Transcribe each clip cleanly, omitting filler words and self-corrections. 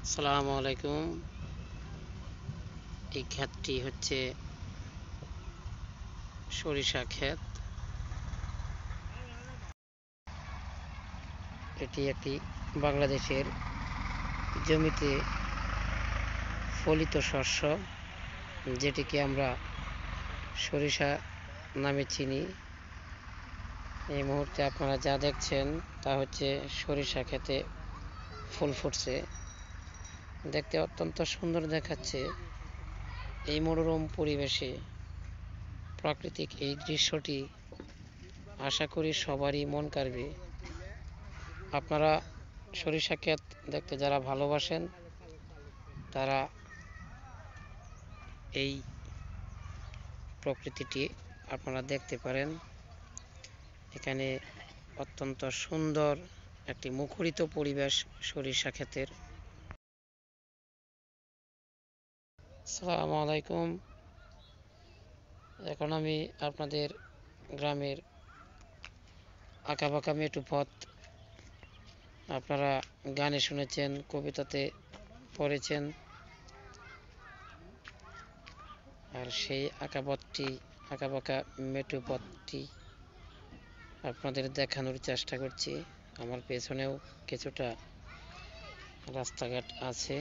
আসসালামু আলাইকুম। এই ক্ষেতটি হচ্ছে সরিষা ক্ষেত। এটি একটি বাংলাদেশের জমিতে ফলিত শস্য, যেটিকে আমরা সরিষা নামে চিনি। এই মুহূর্তে আপনারা যা দেখছেন তা হচ্ছে সরিষা ক্ষেতে ফুল ফুটছে, দেখতে অত্যন্ত সুন্দর দেখাচ্ছে। এই মনোরম পরিবেশে প্রাকৃতিক এই দৃশ্যটি আশা করি সবারই মন কাড়বে। আপনারা সরিষা ক্ষেত দেখতে যারা ভালোবাসেন তারা এই প্রকৃতিটি আপনারা দেখতে পারেন। এখানে অত্যন্ত সুন্দর একটি মুখরিত পরিবেশ সরিষা ক্ষেতের। আসসালামু আলাইকুম। এখন আমি আপনাদের গ্রামের আঁকাবাঁকা মেটু পথ আপনারা গানে শুনেছেন, কবিতাতে পড়েছেন, আর সেই আঁকাবাঁকা মেটু পথটি আপনাদের দেখানোর চেষ্টা করছি। আমার পেছনেও কিছুটা রাস্তাঘাট আছে।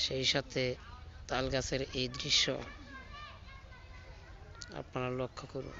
সেই সাথে তাল গাছের এই দৃশ্য আপনারা লক্ষ্য করুন।